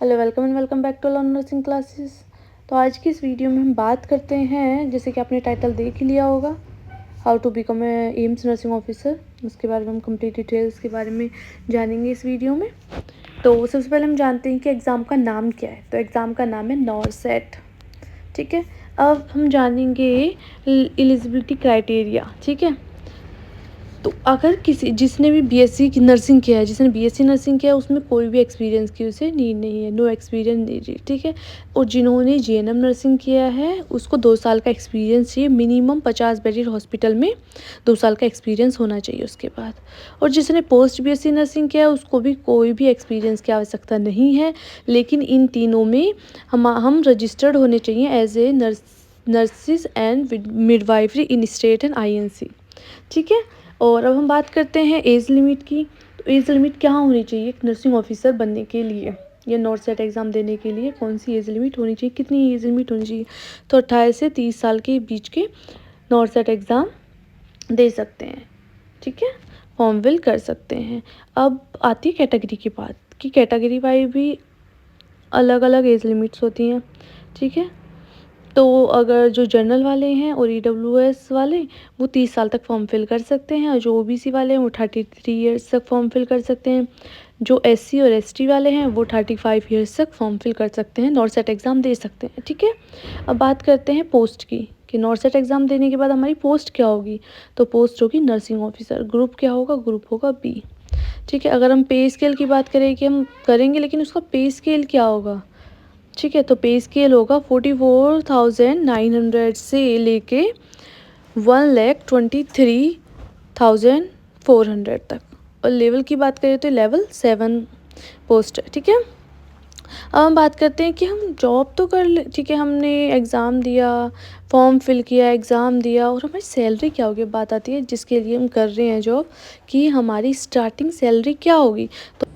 Hello, welcome back to learn nursing classes. तो आज की इस वीडियो में हम बात करते हैं, जैसे कि आपने टाइटल देख ही लिया होगा, how to become a AIIMS nursing officer. उसके बारे में हम कंप्लीट डिटेल्स के बारे में जानेंगे इस वीडियो में। तो सबसे पहले हम जानते हैं कि एग्ज़ाम का नाम क्या है। तो एग्ज़ाम का नाम है नॉरसेट। ठीक है, अब हम जानेंगे एलिजिबिलिटी क्राइटेरिया। ठीक है, तो अगर जिसने भी बीएससी की नर्सिंग किया है, जिसने बीएससी नर्सिंग किया है, उसमें कोई भी एक्सपीरियंस की उसे नीड नहीं है, नो एक्सपीरियंस नीड। ठीक है, और जिन्होंने जीएनएम नर्सिंग किया है उसको 2 साल का एक्सपीरियंस चाहिए, मिनिमम 50 बेडेड हॉस्पिटल में 2 साल का एक्सपीरियंस होना चाहिए उसके बाद। और जिसने पोस्ट बीएससी नर्सिंग किया है उसको भी कोई भी एक्सपीरियंस की आवश्यकता नहीं है, लेकिन इन तीनों में हम रजिस्टर्ड होने चाहिए as a nurses and midwifery in state and INC. ठीक है, और अब हम बात करते हैं एज लिमिट की। तो एज लिमिट क्या होनी चाहिए एक नर्सिंग ऑफिसर बनने के लिए या नॉरसेट एग्ज़ाम देने के लिए, कौन सी एज लिमिट होनी चाहिए, कितनी एज लिमिट होनी चाहिए? तो 28 से 30 साल के बीच के नॉरसेट एग्ज़ाम दे सकते हैं। ठीक है, फॉर्म फिल कर सकते हैं। अब आती है कैटेगरी की बात कि कैटेगरी वाइज भी अलग अलग एज लिमिट्स होती हैं। ठीक है, तो अगर जो जनरल वाले हैं और ईडब्ल्यूएस वाले वो 30 साल तक फॉर्म फिल कर सकते हैं, और जो ओबीसी वाले हैं वो 33 ईयर्स तक फॉर्म फिल कर सकते हैं। जो एससी और एसटी वाले हैं वो 35 ईयर्स तक फॉर्म फिल कर सकते हैं, नॉरसेट एग्ज़ाम दे सकते हैं। ठीक है, अब बात करते हैं पोस्ट की कि नॉरसेट एग्ज़ाम देने के बाद हमारी पोस्ट क्या होगी। तो पोस्ट होगी नर्सिंग ऑफिसर। ग्रुप क्या होगा? ग्रुप होगा बी। ठीक है, अगर हम पे स्केल की बात करें कि हम करेंगे, लेकिन उसका पे स्केल क्या होगा? ठीक है, तो पे स्केल होगा 44,900 से लेके 1,23,400 तक। और लेवल की बात करें तो लेवल 7 पोस्ट है। ठीक है, अब हम बात करते हैं कि हम जॉब तो कर ले। ठीक है, हमने एग्ज़ाम दिया, फॉर्म फिल किया, एग्ज़ाम दिया, और हमारी सैलरी क्या होगी? बात आती है जिसके लिए हम कर रहे हैं जॉब, कि हमारी स्टार्टिंग सैलरी क्या होगी। तो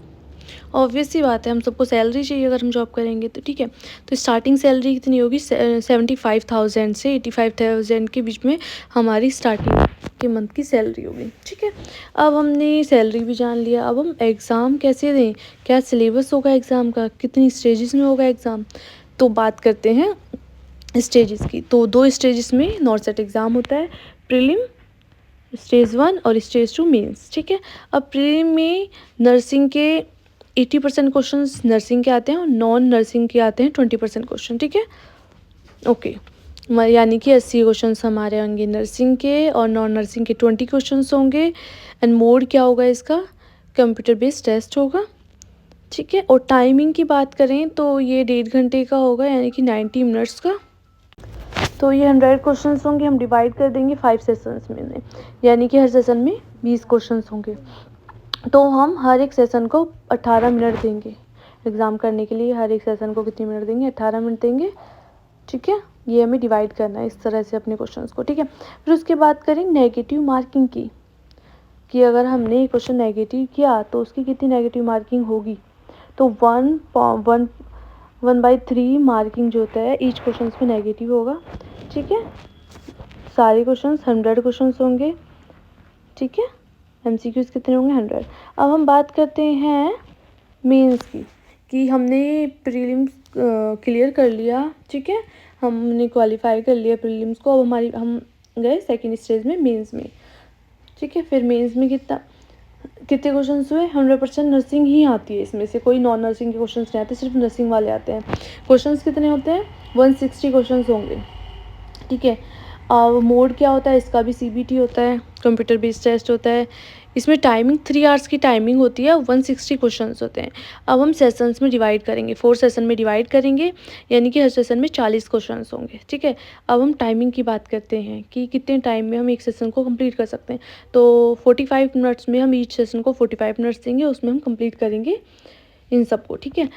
ऑब्वियस सी बात है, हम सबको सैलरी चाहिए अगर हम जॉब करेंगे तो। ठीक है, तो स्टार्टिंग सैलरी कितनी होगी? 75,000 से 85,000 के बीच में हमारी स्टार्टिंग के मंथ की सैलरी होगी। ठीक है, अब हमने सैलरी भी जान लिया। अब हम एग्ज़ाम कैसे दें, क्या सिलेबस होगा एग्ज़ाम का, कितनी स्टेजेस में होगा एग्ज़ाम। तो बात करते हैं स्टेजेस की। तो 2 स्टेजेस में नॉरसेट एग्ज़ाम होता है, प्रीलिम स्टेज 1 और स्टेज 2 मेंस। ठीक है, अब प्रीलिम में नर्सिंग के 80% क्वेश्चन नर्सिंग के आते हैं और नॉन नर्सिंग के आते हैं 20% क्वेश्चन। ठीक है, ओके, यानी कि 80 क्वेश्चन हमारे होंगे नर्सिंग के और नॉन नर्सिंग के 20 क्वेश्चन होंगे। एंड मोड क्या होगा इसका? कंप्यूटर बेस्ड टेस्ट होगा। ठीक है, और टाइमिंग की बात करें तो ये 1.5 घंटे का होगा, यानी कि 90 मिनट्स का। तो ये 100 क्वेश्चन होंगे, हम डिवाइड कर देंगे 5 सेशंस में, यानी कि हर सेशन में 20 क्वेश्चन होंगे। तो हम हर एक सेशन को 18 मिनट देंगे एग्ज़ाम करने के लिए। हर एक सेशन को कितने मिनट देंगे? 18 मिनट देंगे। ठीक है, ये हमें डिवाइड करना है इस तरह से अपने क्वेश्चंस को। ठीक है, फिर उसके बाद करें नेगेटिव मार्किंग की, कि अगर हमने क्वेश्चन नेगेटिव किया तो उसकी कितनी नेगेटिव मार्किंग होगी। तो 1/3 मार्किंग जो होता है ईच क्वेश्चन में नेगेटिव होगा। ठीक है, सारे क्वेश्चन 100 क्वेश्चन होंगे। ठीक है, एमसीक्यूज कितने होंगे? 100। अब हम बात करते हैं मेंस की, कि हमने प्रीलिम्स क्लियर कर लिया। ठीक है, हमने क्वालिफाई कर लिया प्रीलिम्स को। अब हम गए सेकंड स्टेज में, मेंस में। ठीक है, फिर मेंस में कितने क्वेश्चन हुए? 100% नर्सिंग ही आती है इसमें से, कोई नॉन नर्सिंग के क्वेश्चन नहीं आते, सिर्फ नर्सिंग वाले आते हैं। क्वेश्चन कितने होते हैं? 160 क्वेश्चन होंगे। ठीक है, मोड क्या होता है? इसका भी सीबीटी होता है, कंप्यूटर बेस्ड टेस्ट होता है। इसमें टाइमिंग 3 आवर्स की टाइमिंग होती है, 160 क्वेश्चंस होते हैं। अब हम सेशंस में डिवाइड करेंगे, 4 सेशन में डिवाइड करेंगे, यानी कि हर सेशन में 40 क्वेश्चंस होंगे। ठीक है, अब हम टाइमिंग की बात करते हैं कि कितने टाइम में हम एक सेशन को कंप्लीट कर सकते हैं। तो 45 मिनट्स में हम ईच सेशन को 45 मिनट्स देंगे, उसमें हम कंप्लीट करेंगे इन सबको। ठीक है,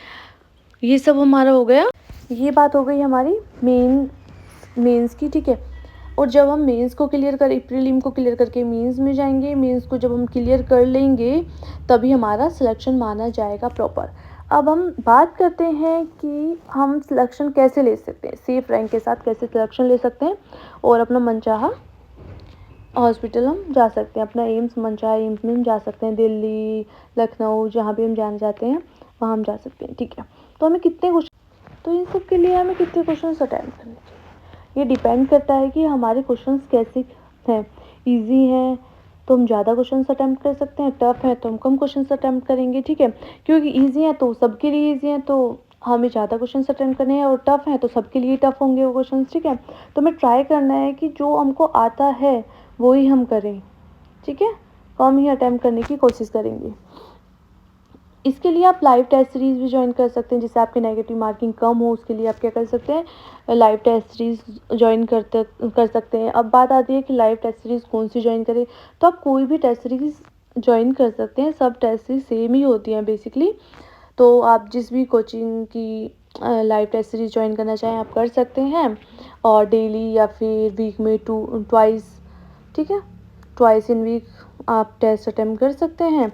ये सब हमारा हो गया। ये बात हो गई हमारी मेंस की। ठीक है, और जब हम मेंस को क्लियर करें, प्रीलिम को क्लियर करके मेंस में जाएंगे, मेंस को जब हम क्लियर कर लेंगे तभी हमारा सिलेक्शन माना जाएगा प्रॉपर। अब हम बात करते हैं कि हम सिलेक्शन कैसे ले सकते हैं, सेफ रैंक के साथ कैसे सिलेक्शन ले सकते हैं और अपना मनचाहा हॉस्पिटल हम जा सकते हैं, अपना एम्स मनचाहा एम्स में हम जा सकते हैं, दिल्ली, लखनऊ, जहाँ भी हम जाना चाहते हैं वहाँ हम जा सकते हैं, ठीक है। तो हमें कितने क्वेश्चन, तो इन सब के लिए हमें कितने क्वेश्चन अटेम्प्ट करने चाहिए, ये डिपेंड करता है कि हमारे क्वेश्चन कैसे हैं। ईजी हैं तो हम ज़्यादा क्वेश्चन अटेम्प्ट कर सकते हैं, टफ है तो हम कम क्वेश्चन अटेम्प्ट करेंगे, ठीक है। क्योंकि ईजी हैं तो सबके लिए ईजी हैं, तो हमें ज़्यादा क्वेश्चन अटेम्प्ट करने हैं, और टफ हैं तो सबके लिए टफ होंगे वो क्वेश्चन, ठीक है। तो हमें ट्राई करना है कि जो हमको आता है वो ही हम करें, ठीक है, कम ही अटेम्प्ट करने की कोशिश करेंगे। इसके लिए आप लाइव टेस्ट सीरीज़ भी ज्वाइन कर सकते हैं, जिससे आपकी नेगेटिव मार्किंग कम हो। उसके लिए आप क्या कर सकते हैं, लाइव टेस्ट सीरीज़ ज्वाइन कर सकते हैं। अब बात आती है कि लाइव टेस्ट सीरीज़ कौन सी ज्वाइन करें, तो आप कोई भी टेस्ट सीरीज़ ज्वाइन कर सकते हैं, सब टेस्ट सीरीज सेम ही होती हैं बेसिकली। तो आप जिस भी कोचिंग की लाइव टेस्ट सीरीज़ ज्वाइन करना चाहें आप कर सकते हैं, और डेली या फिर वीक में ट्वाइस, ठीक है, ट्वाइस इन वीक आप टेस्ट अटेम्प्ट कर सकते हैं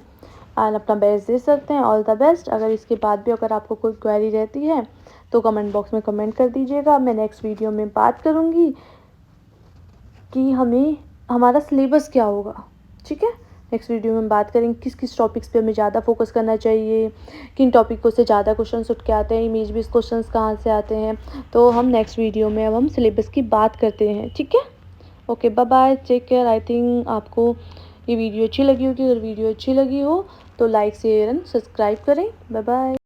और अपना बेस्ट दे सकते हैं। All the best. अगर इसके बाद भी अगर आपको कोई क्वेरी रहती है तो कमेंट बॉक्स में कमेंट कर दीजिएगा। मैं नेक्स्ट वीडियो में बात करूँगी कि हमें हमारा सिलेबस क्या होगा, ठीक है। नेक्स्ट वीडियो में हम बात करेंगे किस किस टॉपिक्स पे हमें ज़्यादा फोकस करना चाहिए, किन टॉपिकों से ज़्यादा क्वेश्चन उठ के आते हैं, इमेज बेस्ड क्वेश्चंस कहाँ से आते हैं। तो हम नेक्स्ट वीडियो में अब हम सिलेबस की बात करते हैं, ठीक है। Okay, bye bye, take care. I think आपको ये वीडियो अच्छी लगी होगी। अगर वीडियो अच्छी लगी हो तो लाइक शेयर एंड सब्सक्राइब करें। Bye bye.